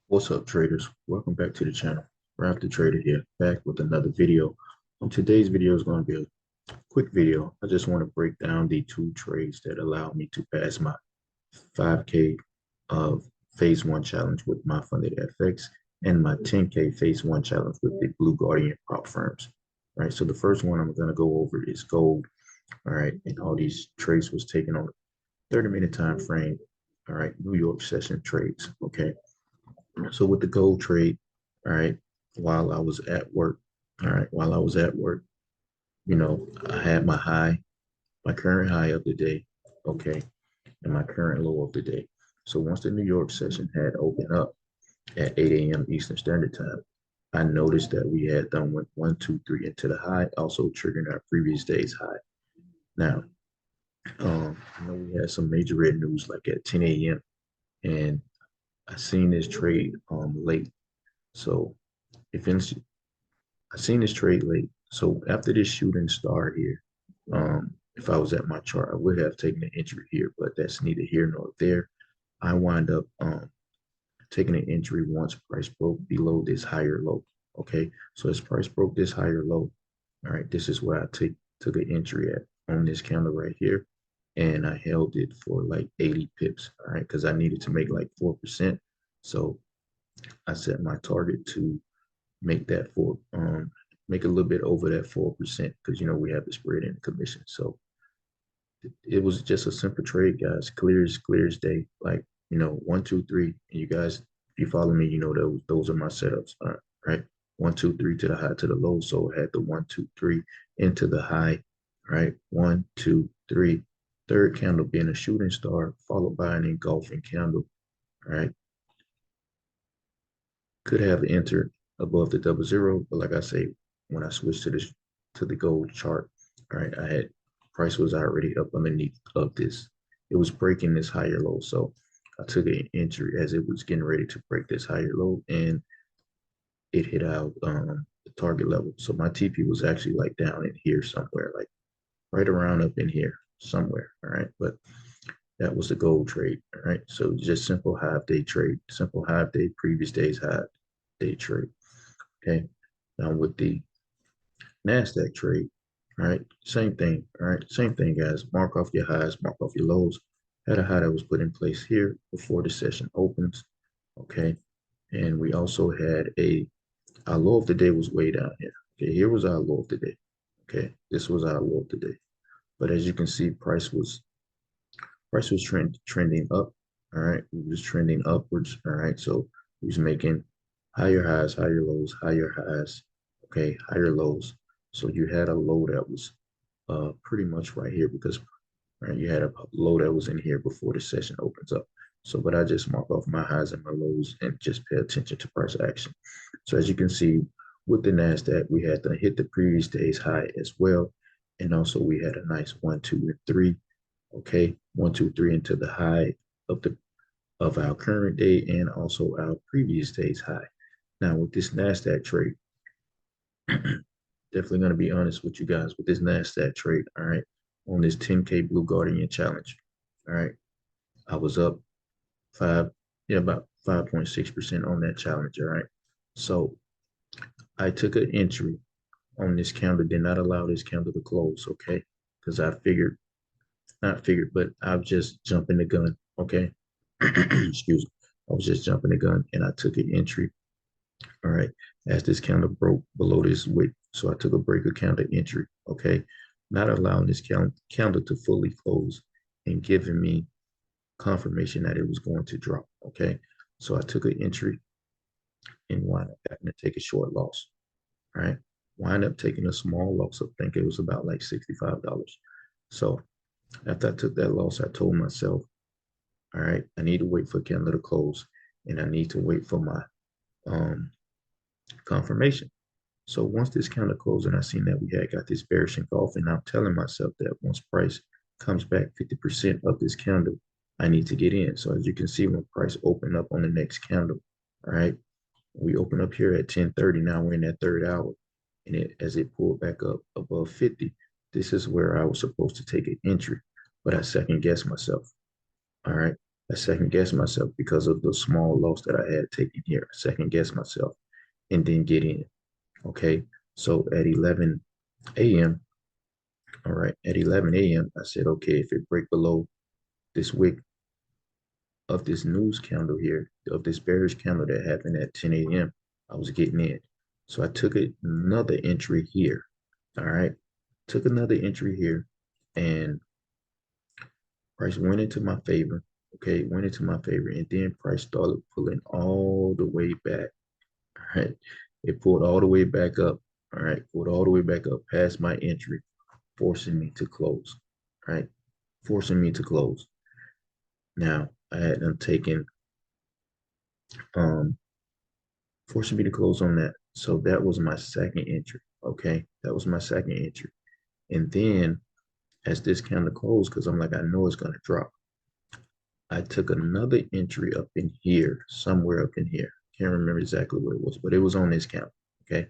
What's up, traders? Welcome back to the channel. Ralphdatrader here, back with another video. Today's video is going to be a quick video. I just want to break down the two trades that allowed me to pass my 5K of phase one challenge with my funded FX and my 10K phase one challenge with the Blue Guardian prop firms. All right, so the first one I'm going to go over is gold. All right, and all these trades was taken on a 30-minute time frame. All right, New York session trades. Okay. So with the gold trade, all right, while I was at work, all right, while I was at work, I had my high, my current high of the day, okay, and my current low of the day. So once the New York session had opened up at 8 a.m. Eastern Standard Time, I noticed that we had done went 1, 2, 3 into the high, also triggering our previous day's high. Now, we had some major red news like at 10 a.m. and I seen this trade late. So if I seen this trade late. So after this shooting star here, if I was at my chart, I would have taken an entry here, but that's neither here nor there. I wind up taking an entry once price broke below this higher low. Okay, so as price broke this higher low, all right, this is where I took an entry at on this candle right here, and I held it for like 80 pips. All right, because I needed to make like 4%. So I set my target to make that make a little bit over that 4% because we have the spread and the commission. So it was just a simple trade, guys. Clear as day. Like 1, 2, 3, and you guys, if you follow me, those are my setups. Right, 1, 2, 3 to the high to the low. So I had the 1, 2, 3 into the high. Right, 1, 2, 3. Third candle being a shooting star, followed by an engulfing candle. Right, could have entered above the double zero, but like I say, when I switched to the gold chart, all right, I had price was already up underneath of this. It was breaking this higher low, so I took an entry as it was getting ready to break this higher low, and it hit out the target level. So my TP was actually like down in here somewhere, like right around up in here somewhere. All right, but that was the gold trade. All right, so just simple half day trade, simple half day previous day's half day trade. Okay. Now with the NASDAQ trade, all right, same thing. All right, same thing, guys. Mark off your highs, mark off your lows. Had a high that was put in place here before the session opens. Okay. And we also had our low of the day was way down here. Okay, here was our low of the day. Okay, this was our low of the day. But as you can see, price was trending up. All right, it was trending upwards. All right, so he was making higher highs, higher lows, higher highs. Okay, higher lows. So you had a low that was pretty much right here because right, you had a low that was in here before the session opens up. So, but I just mark off my highs and my lows and just pay attention to price action. So as you can see, with the NASDAQ, we had to hit the previous day's high as well. And also we had a nice 1, 2, and 3. Okay, 1, 2, 3 into the high of the of our current day and also our previous day's high. Now with this NASDAQ trade, definitely going to be honest with you guys with this NASDAQ trade. All right, on this 10K Blue Guardian challenge. All right, I was up about 5.6% on that challenge. All right, so I took an entry on this candle, did not allow this candle to close. Okay, because I figured, not figured, but I was just jumping the gun. Okay, excuse me. I was just jumping the gun and I took an entry. All right. As this candle broke below this wick. So I took a breaker candle entry. Okay. Not allowing this candle to fully close and giving me confirmation that it was going to drop. Okay. So I took an entry and wound up having to take a short loss. All right. Wind up taking a small loss. I think it was about like $65. So after I took that loss, I told myself, all right, I need to wait for candle to close and I need to wait for my um, confirmation. So once this candle closed and I seen that we had got this bearish engulf, and I'm telling myself that once price comes back 50% of this candle, I need to get in. So as you can see, when price opened up on the next candle, all right, we open up here at 10:30. Now we're in that third hour, and as it pulled back up above 50, this is where I was supposed to take an entry, but I second guessed myself. All right. I second guessed myself because of the small loss that I had taken here. I second guessed myself and then get in. Okay. So at 11 a.m., all right, at 11 a.m., I said, okay, if it break below this wick of this news candle here, of this bearish candle that happened at 10 a.m., I was getting in. So I took another entry here. All right. Took another entry here and price went into my favor. Okay, went into my favor. And then price started pulling all the way back. All right. It pulled all the way back up. All right. Pulled all the way back up past my entry, forcing me to close. All right. Forcing me to close. Now I had them taken um forcing me to close on that. So that was my second entry. Okay. That was my second entry. And then as this candle closed, because I'm like, I know it's gonna drop. I took another entry up in here, somewhere up in here. Can't remember exactly where it was, but it was on this count. Okay.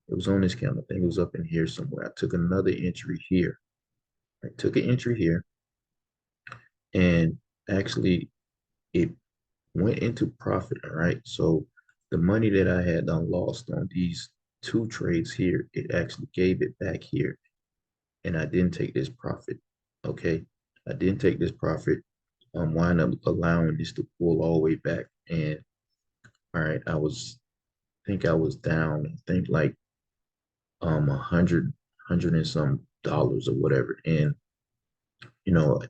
It was on this count. I think it was up in here somewhere. I took another entry here. I took an entry here and actually it went into profit. All right. So the money that I had done lost on these two trades here, it actually gave it back here. And I didn't take this profit. Okay. I didn't take this profit. Wind up allowing this to pull all the way back. And all right, think I was down, I think like 100 and some dollars or whatever. And you know,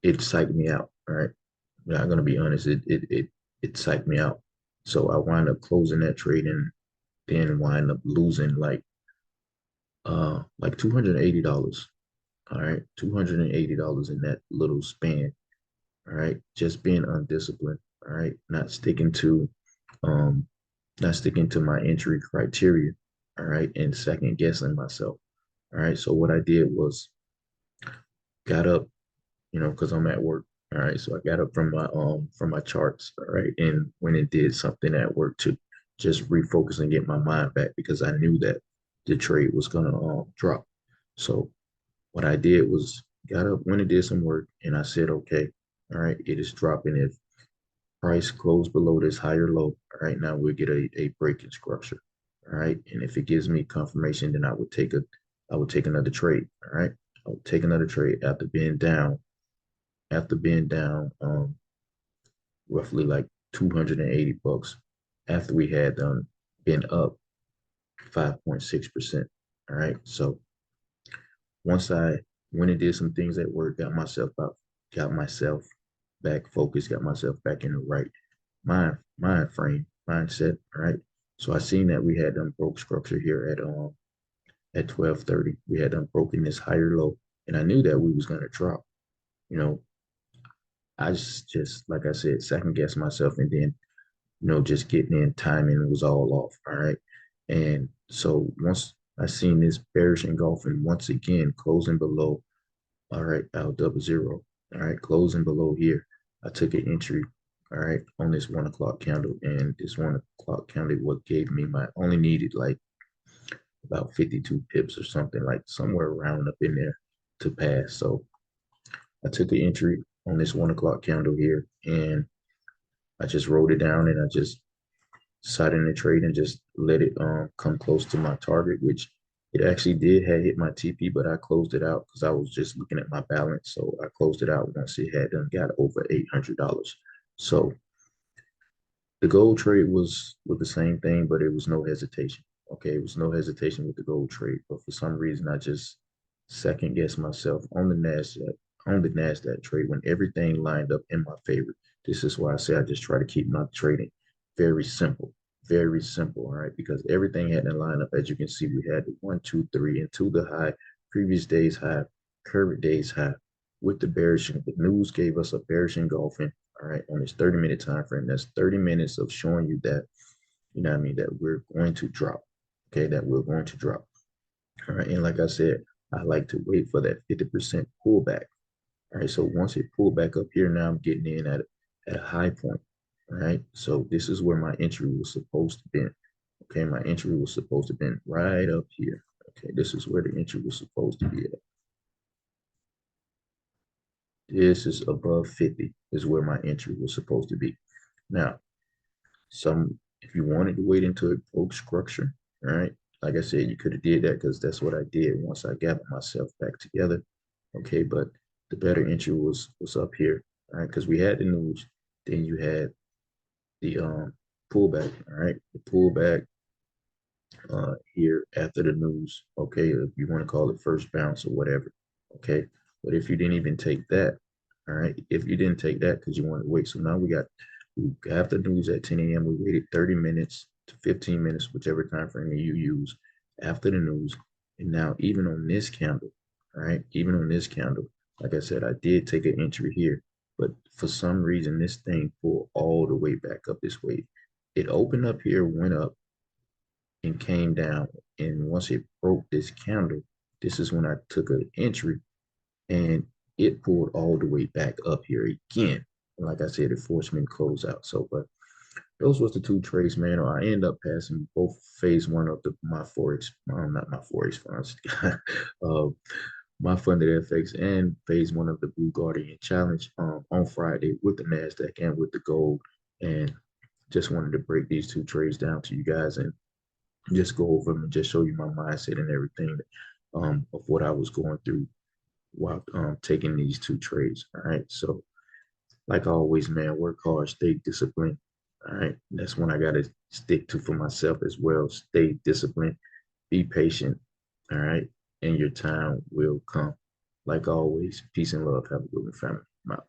it psyched me out. All right. I'm not gonna be honest, it psyched me out. So I wind up closing that trade and then wind up losing like $280. All right, $280 in that little span. All right, just being undisciplined. All right, um not sticking to my entry criteria. All right, and second guessing myself. All right, so what I did was got up, because I'm at work. All right, so I got up from my charts. All right, and went and did something at work to just refocus and get my mind back because I knew that the trade was gonna drop. So what I did was got up, went and did some work, and I said, okay, all right, it is dropping. If price closed below this higher low, all right, now we'll get a breaking structure. All right. And if it gives me confirmation, then I would take another trade. All right. I would take another trade after being down roughly like 280 bucks after we had been up 5.6%. All right. So once I went and did some things at work, got myself back focused, got myself back in the right mindset. All right. So I seen that we had them broke structure here at 12:30. We had them broken this higher low, and I knew that we was gonna drop. You know, I just like I said, second guess myself, and then just getting in timing was all off. All right. And so once I seen this bearish engulfing once again closing below, all right, I'll double zero. All right, closing below here. I took an entry, all right, on this 1 o'clock candle. And this 1 o'clock candle what gave me my only needed like about 52 pips or something, like somewhere around up in there to pass. So I took an entry on this 1 o'clock candle here and I just wrote it down and I just sat in the trade and just let it come close to my target, which it actually did had hit my TP, but I closed it out because I was just looking at my balance. So I closed it out once it had done got over $800. So the gold trade was with the same thing, but it was no hesitation. Okay, it was no hesitation with the gold trade, but for some reason I just second guessed myself on the Nasdaq trade when everything lined up in my favor. This is why I say I just try to keep my trading very simple, very simple. All right, because everything had to line up. As you can see, we had the 1, 2, 3 into the high, previous day's high, current day's high. With the bearish, the news gave us a bearish engulfing. All right, on this 30-minute time frame, that's 30 minutes of showing you that, what I mean, that we're going to drop. Okay, that we're going to drop. All right, and like I said, I like to wait for that 50% pullback. All right, so once it pulled back up here, now I'm getting in at a high point. All right, so this is where my entry was supposed to be. Okay, my entry was supposed to be right up here. Okay, this is where the entry was supposed to be at. This is above 50 is where my entry was supposed to be. Now, if you wanted to wait until it broke structure, all right, like I said, you could have did that because that's what I did once I gathered myself back together. Okay, but the better entry was up here, all right, because we had the news, then you had the pullback, all right, the pullback here after the news, okay, if you want to call it first bounce or whatever, okay. But if you didn't even take that, all right, if you didn't take that because you wanted to wait, so now we got the news at 10 a.m. We waited 30 minutes to 15 minutes, whichever time frame you use after the news. And now even on this candle, all right, even on this candle, like I said, I did take an entry here, but for some reason this thing pulled all the way back up this way. It opened up here, went up, and came down. And once it broke this candle, this is when I took an entry and it pulled all the way back up here again. And like I said, it forced me to close out. So, but those was the two trades, man. I end up passing both phase one of my Forex, not my Forex funds, uh, my funded FX and phase one of the Blue Guardian Challenge on Friday with the NASDAQ and with the gold. And just wanted to break these two trades down to you guys and just go over them and just show you my mindset and everything of what I was going through while taking these two trades. All right. So, like always, man, work hard, stay disciplined. All right. That's when I got to stick to for myself as well. Stay disciplined, be patient. All right. And your time will come. Like always, peace and love. Have a good one, family. I'm out.